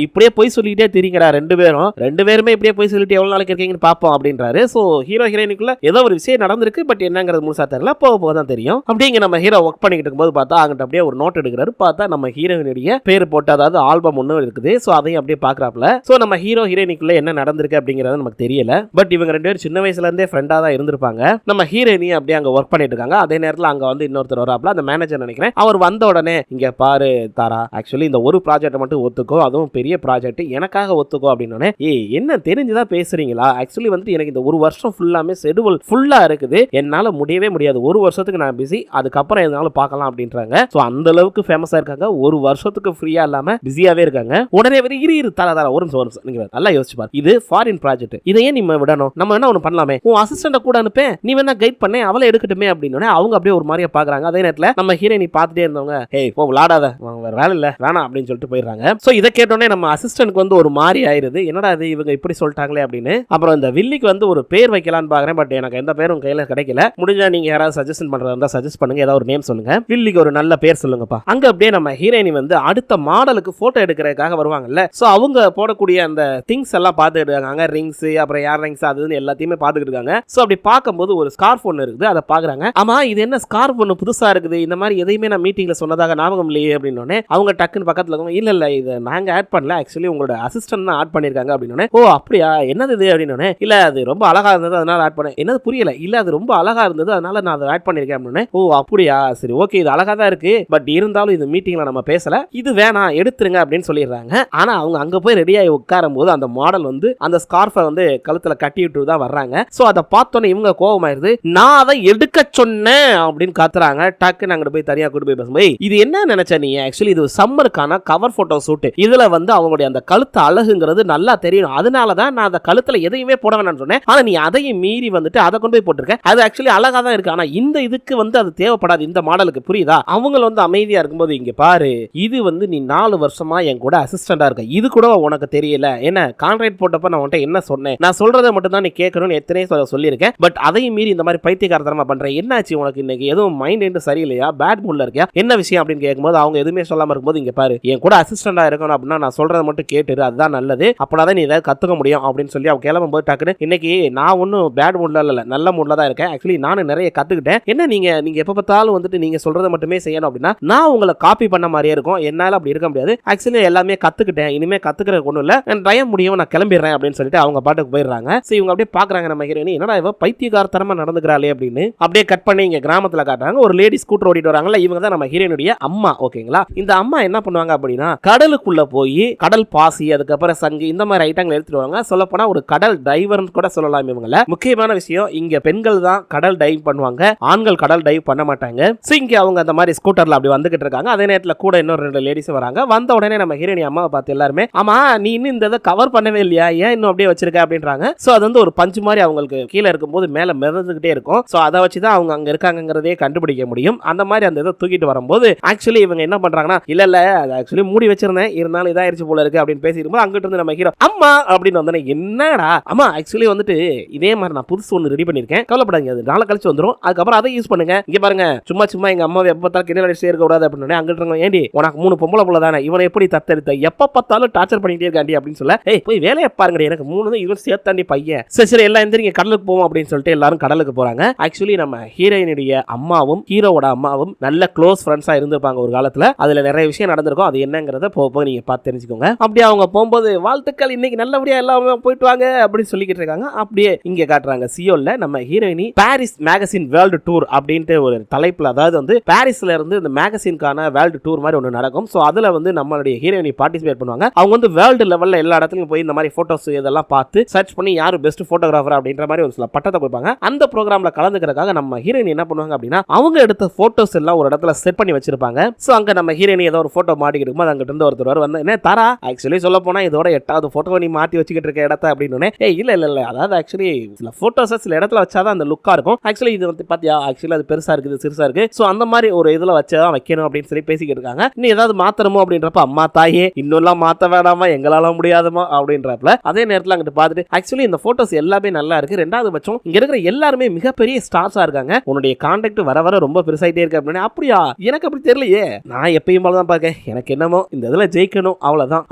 [SPEAKER 1] இப்படியே போய் சொல்லிட்டே தெரியுங்கடா ரெண்டு பேருமே இப்படியே போய் சொல்லிட்டு எவ்வளவு நாளைக்கு இருக்கீங்கன்னு பாப்போம் அப்படின்றாரு. சோ ஹீரோ ஹீரோயினுக்குள்ள ஏதோ ஒரு விஷயம் நடந்திருக்கு, பட் என்னங்கிறது முழுசா தெரியல, போக போக தான் தெரியும். அப்படிங்க நம்ம ஹீரோ ஒர்க் பண்ணிக்கிட்டு இருக்கும்போது பார்த்தா அங்கிட்ட அப்படியே ஒரு நோட் எடுக்கிறாரு, பார்த்தா நம்ம ஹீரோயினுடைய பேர் போட்டு அதாவது ஆல்பம் ஒன்று இருக்குது. ஸோ அதையும் அப்படியே பார்க்குறாப்ல. ஸோ நம்ம ஹீரோ ஹீரோயினிக்குள்ள என்ன நடந்திருக்கு அப்படிங்கிறது நமக்கு தெரியல. பட் இவங்க 2 பேரும் சின்ன வயசுல இருந்தே ஃப்ரெண்டாக தான் இருந்திருப்பாங்க. நம்ம ஹீரோயினி அப்படியே அங்கே ஒர்க் பண்ணிட்டு இருக்காங்க. அதே நேரத்தில் அங்கே வந்து இன்னொருத்தர் வராப்ல, அந்த மேனேஜர் நினைக்கிறேன். அவர் வந்த உடனே இங்கே பாரு தாரா, ஆக்சுவலி இந்த ஒரு ப்ராஜெக்ட் மட்டும் ஒத்துக்கோ, அதுவும் பெரிய ப்ராஜெக்ட் எனக்காக ஒத்துக்கோ அப்படின்னு. என்ன தெரிஞ்சுதான் பேசுறீங்களா, ஆக்சுவலி வந்துட்டு எனக்கு இந்த ஒரு வருஷம் ஃபுல்லாமே ஷெட்யூல் ஃபுல்லா இருக்குது, என்னால முடியவே முடியாது, ஒரு வருஷத்துக்கு நான் பிஸி, அதுக்கப்புறம் எதனால பார்க்கலாம் அப்படின்றாங்க. ஸோ அந்த அளவுக்கு ஃபேமஸா இருக்காங்க, ஒரு வருஷத்துக்கு ஃப்ரீயா இல்லாம பிஸியாவே இருக்காங்க. உடனே இரு தர ஒரு நிமிஷம் நீங்க நல்லா யோசிச்சு பாரு, இது ஃபாரின் ப்ராஜெக்ட், இதையே நீங்க விடணும், நம்ம என்ன ஒன்று பண்ணலாமே, உன் அசிஸ்டன்ட் கூட அனுப்பேன், நீ வேணா கைட் பண்ண, அவளை எடுக்கட்டுமே அப்படின்னு அவங்க அப்படியே ஒரு மாதிரியா பாக்குறாங்க. போயிடுறாங்க. அதே நேரத்துல நம்ம ஹீரோயினி பார்த்துட்டே இருந்தவங்க ஏய் போ விளையாடாத வேற வேலை இல்ல வேணாம் அப்படின்னு சொல்லிட்டு போயிடுறாங்க. சோ இதை கேட்டோடனே நம்ம அசிஸ்டன்ட்க்கு வந்து ஒரு மாதிரி ஆயிருது, என்னடா இது இவங்க இப்படி சொல்லிட்டாங்களே அப்படின்னு. அப்புறம் இந்த வில்லிக்கு வந்து ஒரு பேர் வைக்கலான்னு பாக்குறேன், பட் எனக்கு எந்த பேரும் கையில கிடைக்கல. முடிஞ்சா நீங்க யாராவது சஜஷன் பண்றதா இருந்தா சஜஸ்ட் பண்ணுங்க, ஏதாவது ஒரு நேம் சொல்லுங்க. வில்லிக்கு ஒரு நல்ல பேர் சொல்லுங்கப்பா. அங்க அப்படியே நம்ம ஹீரோயினி வந்து அடுத்த மாடலுக்கு போட்டோ எடுக்கிறதுக்காக வருவாங்கல்ல, சோ அவங்க போடக்கூடிய அந்த திங்ஸ் எல்லாம் பார்த்துட்டு இருக்காங்க, ரிங்ஸ் அப்புறம் ஏர் ரிங்ஸ் அது எல்லாத்தையுமே பார்த்துட்டு இருக்காங்க. சோ அப்படி பார்க்கும்போது ஒரு ஸ்கார்ஃப் ஒன்று இருக்குது, அதை பாக்குறாங்க. ஆமா இது என்ன ஸ்கார்ஃப் ஒன்று புதுசா இருக்குது, இந்த மாதிரி எதையுமே நான் மீட்டிங்ல சொன்னதாக ஞாபகம் இல்லையே அப்படின்னு அவங்க டக்குன்னு பக்கத்துல இருக்கவங்க இல்ல இல்ல இது நாங்க ஆட் பண்ணல, ஆக்சுவலி உங்களோட அசிஸ்டன்ட் தான் ஆட் பண்ணிருக்காங்க அப்படின்னு. ஓ அப்படியா என்னது இது அப்படின்னு. இல்ல அது ரொம்ப அழகா இருந்தது அதனால ஆட் பண்ணேன். என்னது புரியல. இல்ல அது ரொம்ப அழகா இருந்தது அதனால நான் அதை ஆட் பண்ணிருக்கேன் அப்படின்னு. ஓ அப்படியா சரி ஓகே இது அழகா தான் இருக்கு, பட் இருந்தாலும் இது மீட்டிங்ல நம்ம பேசல, இது வேணாம் எடுத்துருங்க அப்படின்னு சொல்லிடுறாங்க. ஆனா அவங்க அங்க போய் ரெடியாகி உட்காரும் போது அந்த மாடல் வந்து அந்த ஸ்கார்ஃபை வந்து கழுத்துல கட்டி விட்டு தான் வர்றாங்க. சோ அதை பார்த்தோன்னே இவங்க கோவமாயிருது, நான் அதை எடுக்க சொன்னேன் அப்படின்னு காத்துறாங்க. டக்குன்னு அங்கிட்டு போய் தனியா கூட்டு போய் பேசும்போது இது என்ன நினைச்ச நீ, ஆக்சுவலி இது சம்மருக்கான கவர் போட்டோ ஷூட், இதுல வந்து அவங்களுடைய அந்த கழுத்து அழகுங்கிறது நல்லா தெரியும், அதனாலதான் நான் அந்த கழுத்துல எதையுமே போட வேணாம்னு சொன்னேன், ஆனா நீ அதையும் மீறி வந்துட்டு அதை கொண்டு போய் போட்டிருக்க, அது ஆக்சுவலி அழகா தான் இருக்கு, ஆனா இந்த இதுக்கு வந்து அது தேவைப்படாது, இந்த மாடலுக்கு புரியுதா. அவங்க வந்து அமைதியா இருக்கும்போது இங்க பாரு இது வந்து நீ 4 வருஷமா என் கூட அசிஸ்டண்டா இருக்க, இது கூட உனக்கு தெரியல, என்ன கான்ட்ராக்ட் போட்டப்ப நான் உன்கிட்ட என்ன சொன்னேன், நான் சொல்றதை மட்டும் தான் நீ கேட்கணும்னு எத்தனையோ சொல்லியிருக்கேன், பட் அதையும் மீறி இந்த மாதிரி பைத்தியக்காரத்தனமா பண்ற, என்னாச்சு உனக்கு இன்னைக்கு எதுவும் மைண்ட் சரியில்லையா, பேட் மூட்ல இருக்கியா, என்ன விஷயம் அப்படின்னு கேட்கும்போது அவங்க எதுவுமே சொல்லாம இருக்கும்போது இங்க பாரு என் கூட அசிஸ்டண்டா இருக்கணும் அப்படின்னா நான் சொல்றதை மட்டும் கேட்டுரு, அதுதான் நல்லது, அப்பதான் நீ ஏதாவது கத்துக்க முடியும் அப்படின்னு சொல்லி அவங்க கிளம்பும் போது டக்குன்னு இன்னைக்கு நான் ஒன்னும் பேட் மூட்ல இல்ல நல்ல மூட்ல தான் இருக்கேன், ஆக்சுவலி நானும் நிறைய கத்துக்கிட்டேன், என்ன நீங்க எப்ப பார்த்தாலும் வந்துட்டு நீங்க சொல்றதை மட்டுமே செய்யணும் அப்படின்னா நான் உங்களை காப்பி பண்ண மாதிரியே இருக்கும், என்னால அப்படி இருக்க முடியாது, ஆக்சுவலி எல்லாமே கத்துக்கிட்டேன், இனிமே கத்துக்கிறது ஒண்ணும் இல்ல, நான் டைம் முடியும் நான் கிளம்பிடுறேன் அப்படின்னு சொல்லிட்டு அவங்க பாட்டுக்கு போயிடுறாங்க. சோ இவங்க அப்படியே பாக்குறாங்க நம்ம ஹீரோயினி என்னடா இவ பைத்தியக்காரத்தனமா நடந்துக்கிறாளே அப்படின்னு. அப்படியே கட் பண்ணி இங்க கிராமத்துல காட்டுறாங்க, ஒரு லேடி ஸ்கூட்டர் ஓடிட்டு வராங்கல்ல, இவங்க தான் நம்ம ஹீரோயினுடைய அம்மா. ஓகேங்களா, இந்த அம்மா என்ன பண்ணுவாங்க அப்படின்னா கடலுக்குள்ள போய் கடல் பாசி அதுக்கப்புறம் சங்கு இந்த மாதிரி ஐட்டங்கள் எடுத்துட்டு வாங்க, சொல்ல போனா ஒரு கடல் டைவர்னு கூட சொல்லலாம். இவங்கள முக்கியமான விஷயம் இங்க பெண்கள் தான் கடல் டைவ் பண்ணுவாங்க, ஆண்கள் கடல் டைவ் பண்ண மாட்டாங்க. சோ இங்க அவங்க அந்த மாதிரி ஸ்கூட்டர்ல அப்படி வந்துகிட்டு இருக்காங்க, அதே நேரத்துல கூட இன்னொரு 2 லேடிஸ் வராங்க. வந்த உடனே நம்ம ஹீரோயினி அம்மாவை பார்த்து எல்லாருமே ஆமா நீ இன்னும் இந்த இதை கவர் பண்ணவே இல்லையா, ஏன் இன்னும் அப்படியே வச்சிருக்க அப்படின்றாங்க. சோ அது வந்து ஒரு பஞ்சு மாதிரி அவங்களுக்கு கீழே இருக்கும்போது மேல மிதந்துகிட்டே இருக்கும், சோ அதை வச்சுதான் அவங்க அங்க இருக்காங்கிறதே கண்டுபிடிக்க முடியும். அந்த மாதிரி அந்த இதை தூக்கிட்டு வரும்போது ஆக்சுவலி இவங்க என்ன பண்றாங்கன்னா இல்ல அது ஆக்சுவலி மூடி வச்சிருந்தேன் இருந்தாலும் இதாயிருச்சு போல இருக்கு அப்படின்னு பேசிட்டு அங்கிட்டு இருந்து நம்ம ஹீரோ அம்மா அப்படின்னு வந்தோடனே என்னடா அம்மா ஆக்சுவலி வந்துட்டு இதே மாதிரி நான் புதுசு ஒன்று ரெடி பண்ணிருக்கேன், கவலைப்படாங்க அது நாளை கழிச்சு வந்துடும், அதுக்கப்புறம் அதை யூஸ் பண்ணுங்க, இங்க பாருங்க சும்மா எங்க அம்மாவை எப்ப பார்த்தாலும் கிணறு அடிச்சு இருக்க கூடாது அப்படின்னு அங்கிட்டு ஏண்டி உனக்கு 3 பொம்பளை புள்ள தானே இவனை எப்படி தத்தெடுத்த எப்ப பார்த்தாலும் டார்ச்சர் பண்ணிட்டே இருக்காண்டி அப்படின்னு சொல்ல ஏய் போய் வேலையை பாருங்க எனக்கு 3 இவன் சேர்த்தாண்டி பையன் சரி எல்லாம் எந்திரிங்க கடலுக்கு போவோம் அப்படின்னு சொல்லிட்டு எல்லாரும் கடலுக்கு போறாங்க. ஆக்சுவலி நம்ம ஹீரோயினுடைய அம்மாவும் ஹீரோவோட அம்மாவும் நல்ல க்ளோஸ் ஃப்ரெண்ட்ஸா இருந்திருப்பாங்க ஒரு காலத்துல, அதுல நிறைய விஷயம் நடந்திருக்கும், அது என்னங்கறத போக நீங்க பார்த்து தெரிஞ்சுக்கோங்க. அப்படியே அவங்க போகும்போது வாழ்த்துக்கள் இன்னைக்கு நல்லபடியா எல்லாமே போயிட்டு வாங்க அப்படின்னு சொல்லிக்கிட்டு இருக்காங்க. அப்படியே இங்க காட்டுறாங்க சியோல்ல நம்ம ஹீரோயினி பாரிஸ் மேகசின் வேர்ல்டு டூர் அப்படின்ட்டு ஒரு தலைப்புல, அதாவது வந்து பாரிஸ்ல இருந்து இந்த மேகசின்கான வேர்ல்டு டூர் மாதிரி ஒன்று நடக்கும். ஸோ அதுல வந்து நம்மளுடைய ஹீரோயினி பார்ட்டிசிபேட் பண்ணுவாங்க. அவங்க வந்து வேர்ல்டு லெவல்ல எல்லா இடத்துலையும் போய் இந்த மாதிரி போட்டோஸ் இதெல்லாம் பார்த்து சர்ச் பண்ணி யாரு பெஸ்ட் போட்டோகிராஃபர் அப்படின்ற மாதிரி ஒரு சில பட்டத்தை கொடுப்பாங்க. அந்த ப்ரோக்ராம்ல கலந்துக்கிறதுக்காக நம்ம ஹீரோயினி என்ன பண்ணுவாங்க அப்படின்னா அவங்க எடுத்த போட்டோஸ் எல்லாம் ஒரு இடத்துல செட் பண்ணி வச்சிருப்பாங்க. ஸோ அங்க நம்ம ஹீரோயினி ஏதோ ஒரு போட்டோ மாட்டிக்கிட்டு இருக்கும், அங்கிட்டு இருந்து ஒருத்தர் வந்து என்ன தாரா ஆக்சுவலி சொல்ல போனா இதோட 8வது போட்டோ நீ மாட்டி வச்சுக்கிட்டு இருக்க இடத்த அப்படின்னு இல்ல அதாவது ஆக்சுவலி சில போட்டோஸ் சில இடத்துல வச்சாதான் அந்த லுக்கா இருக்கும், ஆக்சுவலி இது வந்து பாத்தியா ஆக்சுவலி அது பெருசா இருக்குது சிறுசா இருக்கு, ஸோ அந்த மாதிரி ஒரு இதுல வச்சதான் வைக்கணும் அப்படின்னு சொல்லி பேசிக்கிட்டு இருக்காங்க. நீ ஏதாவது மாத்தணுமோ அப்படின்றப்ப அம்மா தாயே இன்னும் மாத்த வேணாமா எங்களால முடியாதுமா அப்படின்றப்பல அதே நேரத்தில் அங்கிட்டு பார்த்துட்டு ஆக்சுவலி இந்த போட்டோஸ் எல்லாமே நல்லா இருக்கு, 2வது பட்சம் இங்க இருக்கிற எல்லாருமே மிகப்பெரிய ஸ்டார்ஸா இருக்காங்க, உன்னுடைய கான்டாக்ட் வர ரொம்ப பெருசாயிட்டே இருக்கு அப்படின்னு. அப்படியா எனக்கு அப்படி தெரியலையே, நான் எப்பயும் போலதான் பார்க்கேன், எனக்கு என்னமோ இந்த இதுல ஜெயிக்கணும் அவ்வளவுதான்,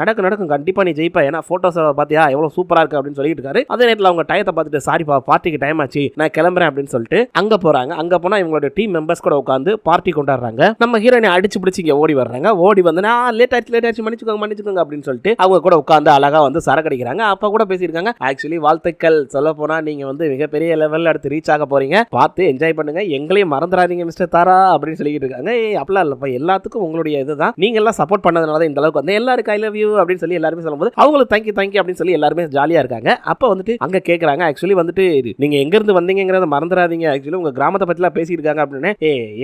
[SPEAKER 1] நடக்கும் கண்டிப்பா நீ ஜெயிப்பா, ஏன்னா போட்டோஸ் பாத்தியா எவ்வளவு சூப்பரா இருக்கு அப்படின்னு சொல்லிட்டு இருக்காரு. அதே நேரத்தில் அவங்க டயத்தை பார்த்துட்டு சாரிப்பா பார்ட்டிக்கு டைம் ஆச்சு நான் கிளம்புறேன் அப்படின்னு சொல்லிட்டு அங்க போறாங்க. அங்க போனா இவங்களோட டீம் மெம்பர்ஸ் கூட உட்காந்து பார்ட்டி கொண்டாடுறாங்க. நம்ம ஹீரோயினை அடிச்சு பிடிச்சி இங்க ஓடி வர்றாங்க. ஓடி வந்து லேட் ஆச்சு மன்னிச்சுக்கோங்க அப்படின்னு சொல்லிட்டு அவங்க கூட உட்காந்து அழகா வந்து சரக்கடிக்கிறாங்க. அப்ப கூட பேசியிருக்காங்க ஆக்சுவலி வாழ்த்துக்கள், சொல்ல போனா நீங்க வந்து மிகப்பெரிய லெவல்ல அடுத்து ரீச் ஆக போறீங்க, பார்த்து என்ஜாய் பண்ணுங்க, எங்களையும் மறந்துடாதீங்க மிஸ்டர் தாரா அப்படின்னு சொல்லிட்டு இருக்காங்க. அப்படிலாம் இல்லப்பா எல்லாத்துக்கும் உங்களுடைய இதுதான், நீங்க எல்லாம் சப்போர்ட் பண்ணதுனால இந்த அளவுக்கு வந்து எல்லாருக்கும் ஐ லவ் யூ அப்படின்னு சொல்லி எல்லாருமே சொல்லும்போது அவங்களுக்கு தேங்க்யூ அப்படின்னு சொல்லி எல்லாருமே ஜாலியா இருக்காங்க. அப்ப வந்துட்டு அங்க கேக்குறாங்க ஆக்சுவலி வந்துட்டு நீங்க எங்க இருந்து வந்தீங்கங்கறத மறந்துடாதீங்க, ஆக்சுவலி உங்க கிராமத்தை பத்தி எல்லாம் பேசிட்டு இருக்காங்க அப்படின்னு.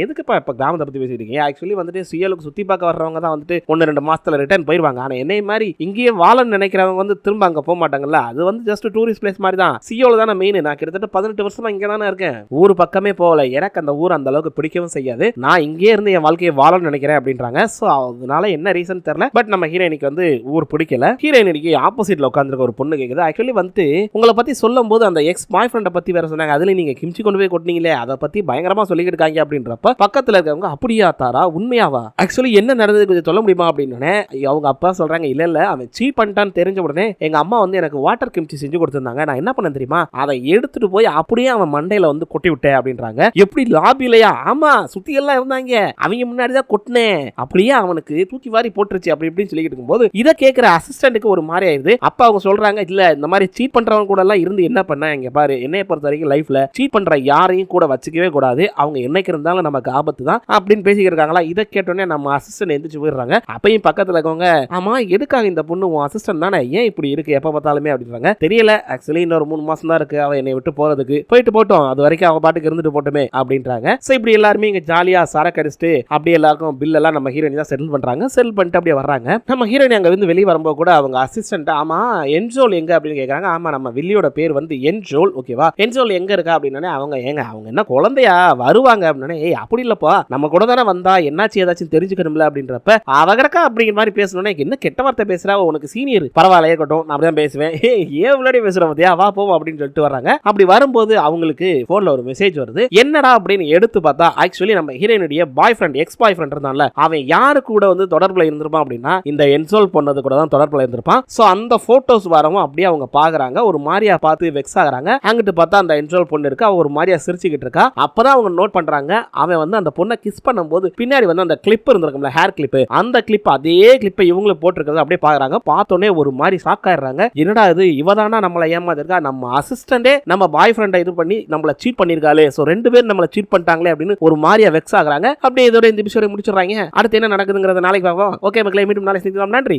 [SPEAKER 1] எதுக்குப்பா இப்ப கிராமத்தை பத்தி பேசிட்டு இருக்கீங்க, ஆக்சுவலி வந்துட்டு சுயலுக்கு சுத்தி பார்க்க வர்றவங்க தான் வந்துட்டு 1-2 மாசத்துல ரிட்டர்ன் போயிருவாங்க, ஆனா என்னை மாதிரி இங்கேயே வாழன்னு நினைக்கிறவங்க வந்து திரும்ப அங்க போக மாட்டாங்கல்ல, அது வந்து ஜஸ்ட் டூரிஸ்ட் பிளேஸ் மாதிரி தான், சியோல தானே மெயின், நான் கிட்டத்தட்ட 18 வருஷமா இங்க தானே இருக்கேன், ஊர் பக்கமே போகல, எனக்கு அந்த ஊர் அந்த அளவுக்கு பிடிக்கவும் செய்யாது. நான் இங்கே இருந்து என் வாழ்க்கையை வாழணும்னு நினைக்கிறேன் அப்படின்றாங்க. சோ அதனால என்ன ரீசன் தெரியல, பட் நம்ம ஹீரோயினுக்கு வந்து ஊர் பிடிக்கல. ஹீரோயினுக்கு ஆப்போசிட்ல உட்கார்ந்திருக்க ஒரு பொண்ணு கேக்குது. ஆக்சுவலி வந்து உங்களை பத்தி சொல்லும் போது அந்த எக்ஸ் பாய் ஃப்ரெண்டை பத்தி வேற சொன்னாங்க. அதுல நீங்க கிம்ச்சி கொண்டு போய் கொட்டினீங்களே, அதை பத்தி பயங்கரமா சொல்லிக்கிட்டு இருக்காங்க அப்படின்றப்ப பக்கத்துல இருக்கவங்க அப்படியா தாரா, உண்மையாவா, ஆக்சுவலி என்ன நடந்தது கொஞ்சம் சொல்ல முடியுமா அப்படின்னு அவங்க அப்பா சொல்றாங்க. இல்ல இல்ல, அவன் சீட் பண்ணிட்டான்னு தெரிஞ்ச உடனே எங்க அம்மா வந்து எனக்கு வாட்டர் கிம்ச்சி செஞ்சு கொடுத்திருந்தாங்க. நான் என்ன பண்ணேன் தெரியுமா, அதை எடுத்துட்டு போய் அப்படியே அவன் மண்டையில வந்து கொட்டி விட்டேன் அப்படின்றாங்க. எப்படி லாபிலையா? ஆமா, சுத்தி எல்லாம் இருந்தாங்க, அவங்க முன்னாடி தான் கொட்டினேன், அப்படியே அவனுக்கு தூக்கி வாரி போட்டுருச்சு அப்படி இப்படின்னு சொல்லிட்டு இருக்கும்போது இதை கேட்கிற அசிஸ்டன்ட்டுக்கு ஒரு மாதிரி ஆயிருது. அப்ப அவங்க சொல்றாங்க, இல்ல இந்த மாதிரி சீட் பண்றவங்க கூட எல்லாம் இருந்து என்ன பண்ண, இங்க பாரு, என்னைய பொறுத்த வரைக்கும் லைஃப்ல சீட் பண்ற யாரையும் கூட வச்சுக்கவே கூடாது, அவங்க என்னைக்கு இருந்தாலும் நமக்கு ஆபத்து தான் அப்படின்னு பேசிக்கிட்டு இருக்காங்களா. இதை கேட்டோன்னே நம்ம அசிஸ்டன்ட் எந்திரிச்சு போயிடுறாங்க. அப்பயும் பக்கத்துல இருக்கவங்க, ஆமா எதுக்காக இந்த பொண்ணு உன் அசிஸ்டன்ட் தானே, ஏன் இப்படி இருக்கு எப்ப பார்த்தாலுமே அப்படின்றாங்க. தெரியல, ஆக்சுவலி இன்னொரு 3 மாசம் தான் இருக்கு அவ என்னை விட்டு போறதுக்கு, போயிட்டு போட்டோம், அது வரைக்கும் அவ பாட்டுக்கு இருந்துட்டு போட்டுமே அப்படின்றாங்க. சோ இப்படி எல்லாருமே இங்க ஜாலியா சரக்கு அடிச்சுட்டு அப்படியே எல்லாருக்கும் பில் எல்லாம் நம்ம ஹீரோயின் தான் செட்டில் பண்றாங்க. செட்டில் பண்ணிட்டு அப்படியே வர்றாங்க. நம்ம ஹீரோயின் அங்க வந்து வெளியே வரும்போது கூட அவங்க அசிஸ்டன்ட், ஆமா என்ஜோல் எங்க அப்படின்னு கேக்குறாங்க. ஆமா நம்ம வில்லியோட பேர் வந்து என்ஜோல், ஓகேவா, என்ஜோல் எங்க இருக்கா அப்படின்னா அவங்க அவங்க என்ன குழந்தையா வருவாங்க அப்படின்னா, ஏய் அப்படி இல்லப்பா, நம்ம கூட தானே வந்தா, என்னாச்சு ஏதாச்சும் தெரிஞ்சுக்கணும்ல அப்படின்றப்ப அவகரக்கா அப்படிங்கிற மாதிரி பேசணும்னா என்ன கெட்ட வார்த்தை பேசுறா, உனக்கு சீனியர், பரவாயில்ல இருக்கட்டும், நான் அப்படிதான் பேசுவேன், ஏன் முன்னாடி பேசுறோம் பத்தியா, வா போவோம் அப்படின்னு சொல்லிட்டு வர்றாங்க. அப்படி வரும்போது அவங்களுக்கு போன்ல ஒரு மெசேஜ் வருது. என்னடா அப்படின்னு எடுத்து பார்த்தா ஆக்சுவலி நம்ம ஹீரோயினுடைய பாய் ஃப்ரெண்ட், எக்ஸ் பாய் ஃப்ரெண்ட் இருந்தான்ல, அவன் யாரு கூட வந்து தொடர்புல இருந்திருப்பான் அப்படின்னா இந்த என்சோல் பொண்ணது கூட தான் தொடர்புல இருந்திருப்பான். சோ அந்த போட்டோஸ் வரவும் அப்படியே அவங்க பாக்குறாங்க, ஒரு மாதிரியா பார்த்து வெக்ஸ் ஆகுறாங்க. அங்கிட்டு பார்த்தா அந்த என்சோல் பொண்ணு இருக்கு, அவ ஒரு மாதிரியா சிரிச்சுக்கிட்டு இருக்கா. அப்பதான் அவங்க நோட் பண்றாங்க, அவன் வந்து அந்த பொண்ணை கிஸ் பண்ணும்போது பின்னாடி வந்து அந்த கிளிப் இருந்திருக்கும்ல, ஹேர் கிளிப், அந்த கிளிப் அதே கிளிப்பை இவங்களும் போட்டிருக்கிறது அப்படியே பாக்குறாங்க. பார்த்தோன்னே ஒரு மாதிரி ஷாக் ஆயிடுறாங்க. என்னடா இது, இவதானா நம்மளை ஏமாத்திருக்கா, நம்ம அசிஸ்டண்டே நம்ம பாய் ஃப்ரெண்டை இது பண்ணி நம்மள சீட் பண்ணிருக்காளே, சோ 2 பேரும் நம்மள சீட் பண்ணிட்டாங்களே அப்படின்னு ஒரு மாதிரியா வெக்ஸ் ஆகுறாங்க. அப்படியே இதோட இந்த எபிசோட முடிச்சிடுறாங்க. அடுத்து என்ன நடக்குதுங்கிறத நாளைக்கு பார்ப்போம். ஓகே மக்களே, மீண்டும் நாளை சந்திக்கலாம். நன்றி.